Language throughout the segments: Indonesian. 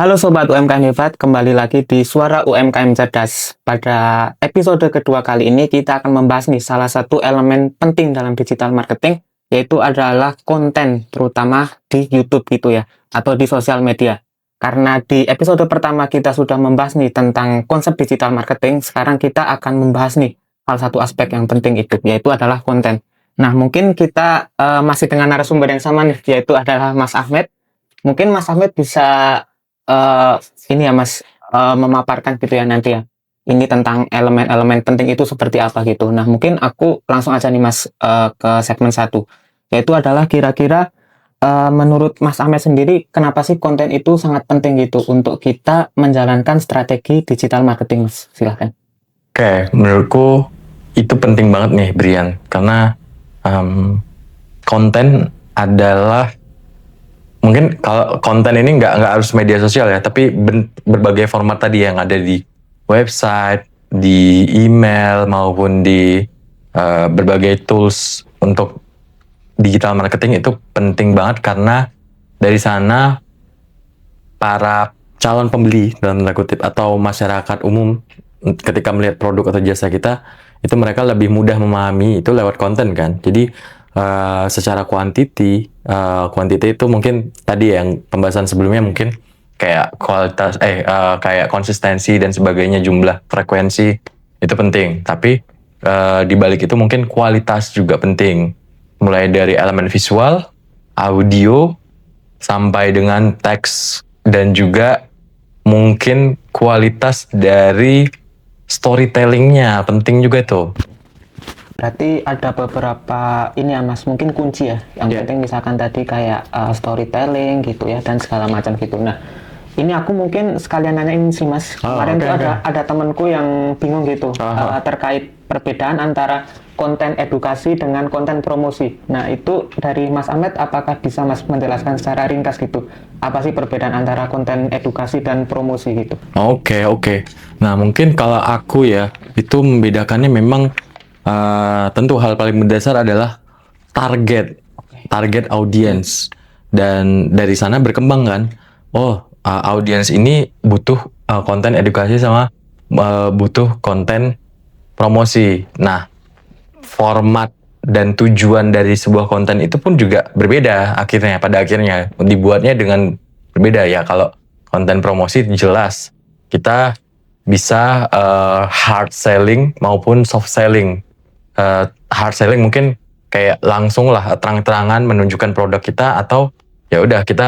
Halo Sobat UMKM Hebat, kembali lagi di Suara UMKM Cerdas. Pada episode kedua kali ini kita akan membahas nih salah satu elemen penting dalam digital marketing, yaitu adalah konten, terutama di YouTube gitu ya, atau di sosial media. Karena di episode pertama kita sudah membahas nih tentang konsep digital marketing, sekarang kita akan membahas nih salah satu aspek yang penting itu, yaitu adalah konten. Nah, mungkin kita masih dengan narasumber yang sama nih, yaitu adalah Mas Ahmed. Mungkin Mas Ahmed bisa eh ini ya Mas, memaparkan gitu ya nanti ya, ini tentang elemen-elemen penting itu seperti apa gitu. Nah mungkin aku langsung aja nih Mas, ke segmen satu, yaitu adalah kira-kira, menurut Mas Ahmed sendiri kenapa sih konten itu sangat penting gitu untuk kita menjalankan strategi digital marketing Mas? Silahkan. Oke, menurutku itu penting banget nih, Brian, karena konten adalah mungkin kalau konten ini nggak harus media sosial ya, tapi berbagai format tadi yang ada di website, di email maupun di berbagai tools untuk digital marketing itu penting banget karena dari sana para calon pembeli dalam tanda kutip atau masyarakat umum ketika melihat produk atau jasa kita itu mereka lebih mudah memahami itu lewat konten kan. Jadi secara kuantiti itu mungkin tadi yang pembahasan sebelumnya mungkin kayak kualitas kayak konsistensi dan sebagainya, jumlah, frekuensi itu penting, tapi di balik itu mungkin kualitas juga penting, mulai dari elemen visual, audio sampai dengan teks, dan juga mungkin kualitas dari storytellingnya penting juga tuh. Berarti ada beberapa ini ya Mas, mungkin kunci ya yang penting, misalkan tadi kayak storytelling gitu ya dan segala macam gitu. Nah ini aku mungkin sekalian nanyain sih Mas, kemarin tuh ada temanku yang bingung gitu terkait perbedaan antara konten edukasi dengan konten promosi. Nah itu dari Mas Ahmed, apakah bisa Mas menjelaskan secara ringkas gitu apa sih perbedaan antara konten edukasi dan promosi gitu? Oke. Nah mungkin kalau aku ya itu membedakannya memang tentu hal paling mendasar adalah target audience, dan dari sana berkembang kan. Audience ini butuh konten edukasi sama butuh konten promosi. Nah, format dan tujuan dari sebuah konten itu pun juga berbeda pada akhirnya dibuatnya dengan berbeda ya. Kalau konten promosi jelas kita bisa hard selling maupun soft selling. Hard selling mungkin kayak langsung lah terang-terangan menunjukkan produk kita, atau ya udah kita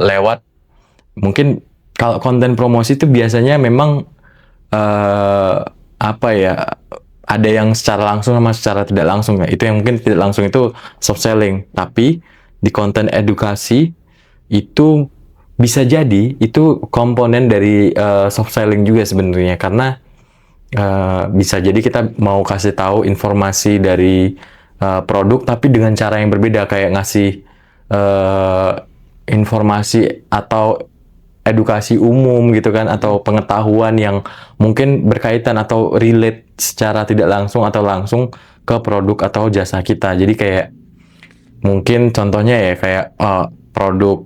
lewat, mungkin kalau konten promosi itu biasanya memang ada yang secara langsung sama secara tidak langsung ya. Itu yang mungkin tidak langsung itu soft selling, tapi di konten edukasi itu bisa jadi itu komponen dari soft selling juga sebenarnya, karena bisa jadi kita mau kasih tahu informasi dari produk tapi dengan cara yang berbeda, kayak ngasih informasi atau edukasi umum gitu kan, atau pengetahuan yang mungkin berkaitan atau relate secara tidak langsung atau langsung ke produk atau jasa kita. Jadi kayak mungkin contohnya ya kayak produk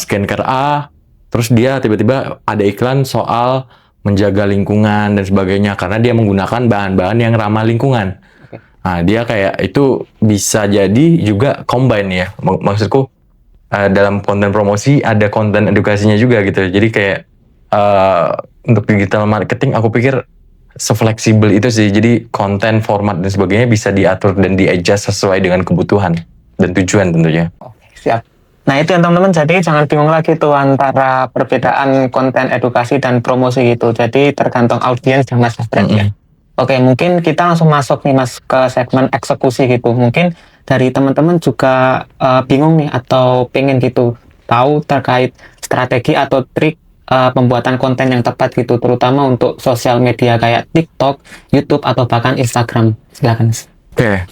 skincare A, terus dia tiba-tiba ada iklan soal menjaga lingkungan dan sebagainya karena dia menggunakan bahan-bahan yang ramah lingkungan. Nah, dia kayak itu bisa jadi juga combine ya. Maksudku dalam konten promosi ada konten edukasinya juga gitu. Jadi kayak untuk digital marketing aku pikir sefleksibel itu sih. Jadi konten, format dan sebagainya bisa diatur dan di-adjust sesuai dengan kebutuhan dan tujuan tentunya. Siap. Nah itu yang teman-teman, jadi jangan bingung lagi tuh antara perbedaan konten edukasi dan promosi gitu. Jadi tergantung audiens dan Mas Ahmed ya. Oke, mungkin kita langsung masuk nih Mas ke segmen eksekusi gitu. Mungkin dari teman-teman juga bingung nih atau pengen gitu tahu terkait strategi atau trik pembuatan konten yang tepat gitu, terutama untuk sosial media kayak TikTok, YouTube atau bahkan Instagram. Silakan. Oke.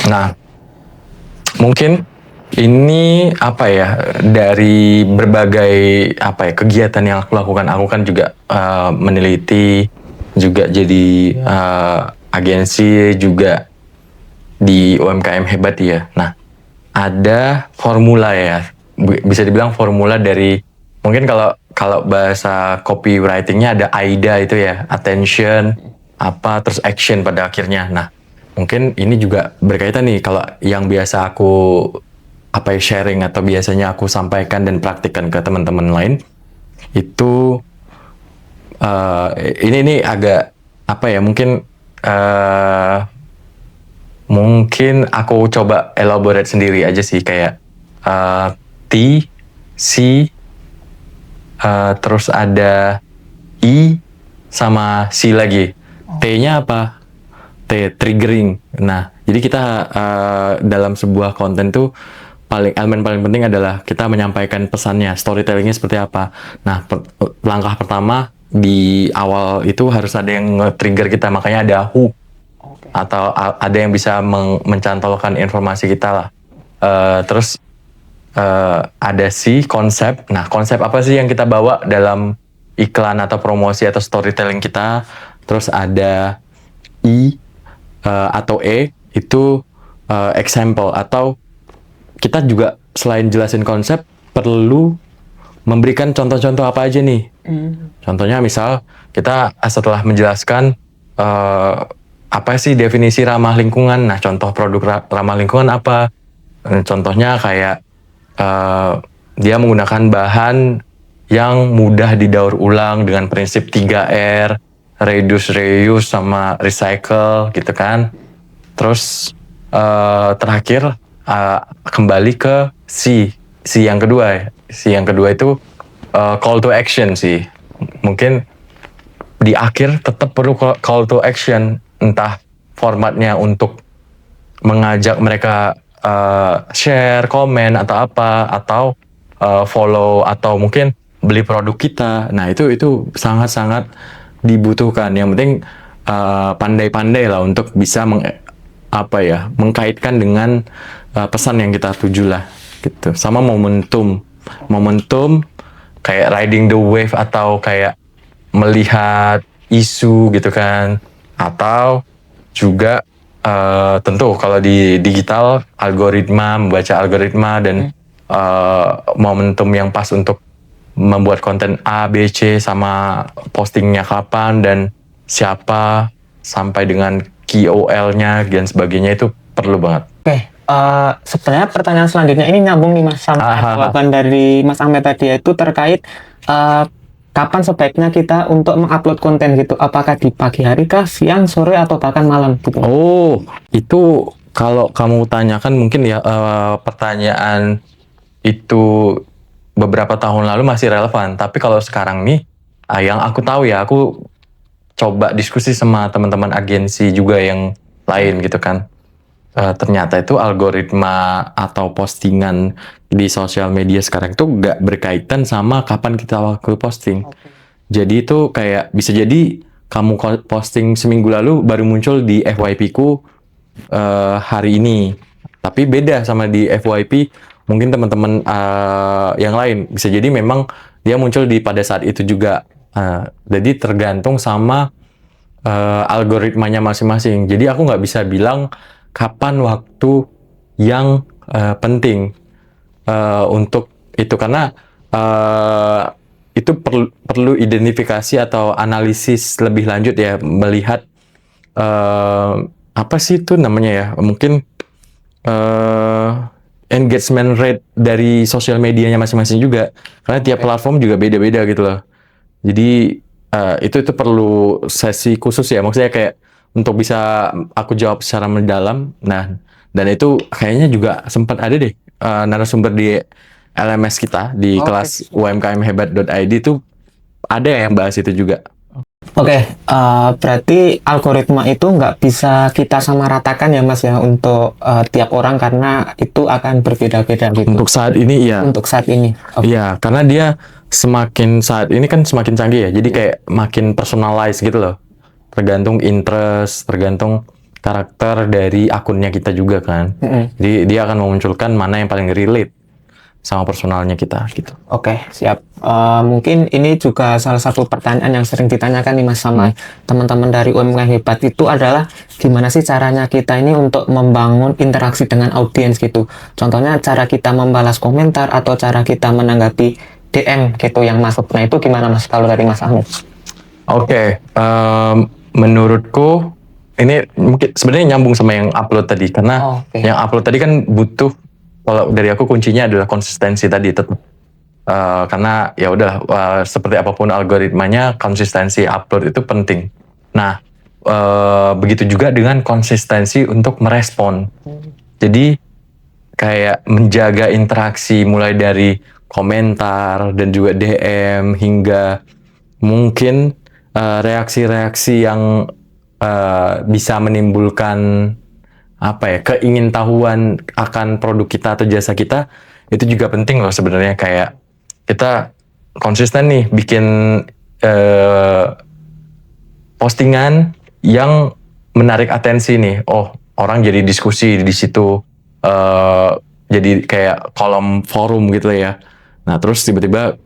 Nah, mungkin ini dari berbagai kegiatan yang aku lakukan. Aku kan juga meneliti, juga jadi agensi juga di UMKM Hebat ya. Nah, ada formula ya, bisa dibilang formula dari mungkin kalau bahasa copywritingnya ada AIDA itu ya, attention, apa, terus action pada akhirnya. Nah, mungkin ini juga berkaitan nih kalau yang biasa aku sharing atau biasanya aku sampaikan dan praktikkan ke teman-teman lain itu ini agak apa ya, mungkin aku coba elaborate sendiri aja sih, kayak T, C, terus ada I sama C lagi. T-nya apa? T, triggering. Nah, jadi kita dalam sebuah konten tuh elemen paling penting adalah kita menyampaikan pesannya, storytellingnya seperti apa. Nah, langkah pertama di awal itu harus ada yang nge-trigger kita, makanya ada hook. Atau ada yang bisa mencantolkan informasi kita lah. Terus ada si konsep. Nah, konsep apa sih yang kita bawa dalam iklan atau promosi atau storytelling kita. Terus ada I atau E, itu example, atau kita juga selain jelasin konsep perlu memberikan contoh-contoh apa aja nih. Contohnya misal kita setelah menjelaskan apa sih definisi ramah lingkungan. Nah, contoh produk ramah lingkungan apa? Contohnya kayak dia menggunakan bahan yang mudah didaur ulang dengan prinsip 3R, reduce, reuse, sama recycle gitu kan. Terus terakhir kembali ke C yang kedua. C yang kedua itu call to action sih. Mungkin di akhir tetap perlu call to action, entah formatnya untuk mengajak mereka share, komen atau apa, atau follow, atau mungkin beli produk kita. Nah, itu sangat-sangat dibutuhkan. Yang penting pandai-pandai lah untuk bisa mengkaitkan dengan pesan yang kita tuju lah gitu. Sama momentum kayak riding the wave, atau kayak melihat isu gitu kan, atau juga tentu kalau di digital membaca algoritma dan momentum yang pas untuk membuat konten A, B, C, sama postingnya kapan dan siapa, sampai dengan KOL-nya dan sebagainya, itu perlu banget. Oke, sebenarnya pertanyaan selanjutnya ini nyambung nih Mas sama jawaban dari Mas Ahmed tadi, yaitu terkait kapan sebaiknya kita untuk mengupload konten gitu. Apakah di pagi hari kah, siang, sore, atau bahkan malam gitu? Oh, itu kalau kamu tanyakan mungkin ya pertanyaan itu beberapa tahun lalu masih relevan. Tapi kalau sekarang nih, yang aku tahu ya, aku coba diskusi sama teman-teman agensi juga yang lain gitu kan. Ternyata itu algoritma atau postingan di sosial media sekarang itu nggak berkaitan sama kapan kita waktu posting. Jadi itu kayak bisa jadi kamu posting seminggu lalu baru muncul di FYP ku hari ini. Tapi beda sama di FYP mungkin teman-teman yang lain. Bisa jadi memang dia muncul pada saat itu juga. Jadi tergantung sama algoritmanya masing-masing. Jadi aku nggak bisa bilang kapan waktu yang penting untuk itu, karena itu perlu identifikasi atau analisis lebih lanjut ya, melihat apa sih itu namanya ya, mungkin engagement rate dari sosial medianya masing-masing juga, karena tiap platform juga beda-beda gitu loh. Jadi itu perlu sesi khusus ya, maksudnya kayak untuk bisa aku jawab secara mendalam. Nah, dan itu kayaknya juga sempat ada deh narasumber di LMS kita di kelas umkmhebat.id itu ada yang bahas itu juga. Oke, berarti algoritma itu nggak bisa kita samaratakan ya Mas ya untuk tiap orang, karena itu akan berbeda-beda gitu. Untuk saat ini iya. Untuk saat ini. Iya, karena dia saat ini kan semakin canggih ya. Jadi kayak makin personalized gitu loh. Tergantung interest, tergantung karakter dari akunnya kita juga kan. Jadi dia akan memunculkan mana yang paling relate sama personalnya kita gitu. Oke, siap. Mungkin ini juga salah satu pertanyaan yang sering ditanyakan nih Mas sama teman-teman dari UMKM Hebat, itu adalah gimana sih caranya kita ini untuk membangun interaksi dengan audiens gitu. Contohnya cara kita membalas komentar atau cara kita menanggapi DM gitu yang masuk. Nah itu gimana Mas kalau dari Mas Ahmed? Oke, menurutku ini mungkin sebenarnya nyambung sama yang upload tadi, karena Oke. yang upload tadi kan butuh, kalau dari aku kuncinya adalah konsistensi tadi tetap. Karena ya udah, seperti apapun algoritmanya, konsistensi upload itu penting. Nah, begitu juga dengan konsistensi untuk merespon. Jadi kayak menjaga interaksi mulai dari komentar dan juga DM hingga mungkin reaksi-reaksi yang bisa menimbulkan apa ya, keingintahuan akan produk kita atau jasa kita, itu juga penting loh sebenarnya. Kayak kita konsisten nih bikin postingan yang menarik atensi nih. Oh, orang jadi diskusi di situ, jadi kayak kolom forum gitu ya. Nah, terus tiba-tiba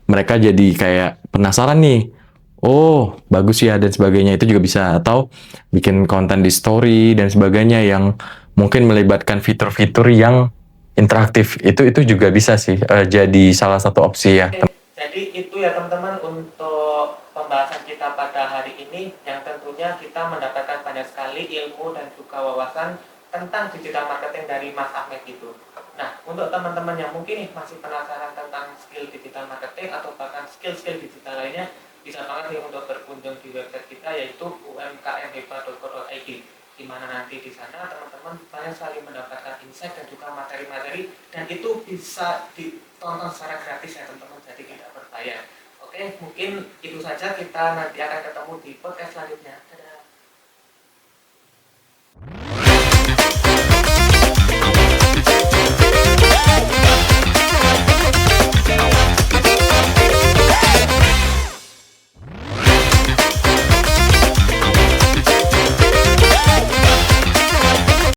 mereka jadi kayak penasaran nih. Oh, bagus ya dan sebagainya, itu juga bisa. Atau bikin konten di story dan sebagainya yang mungkin melibatkan fitur-fitur yang interaktif. Itu juga bisa sih jadi salah satu opsi ya. Jadi itu ya teman-teman untuk pembahasan kita pada hari ini, yang tentunya kita mendapatkan banyak sekali ilmu dan juga wawasan tentang digital marketing dari Mas Ahmed itu. Nah, untuk teman-teman yang mungkin masih penasaran tentang skill digital marketing atau bahkan skill-skill digital lainnya, bisa banget nih untuk berkunjung di website kita yaitu umkmhebat.co.id, di mana nanti di sana teman-teman banyak sekali mendapatkan insight dan juga materi-materi, dan itu bisa ditonton secara gratis ya teman-teman, jadi tidak berbayar. Oke, mungkin itu saja, kita nanti akan ketemu di podcast selanjutnya. Dadah.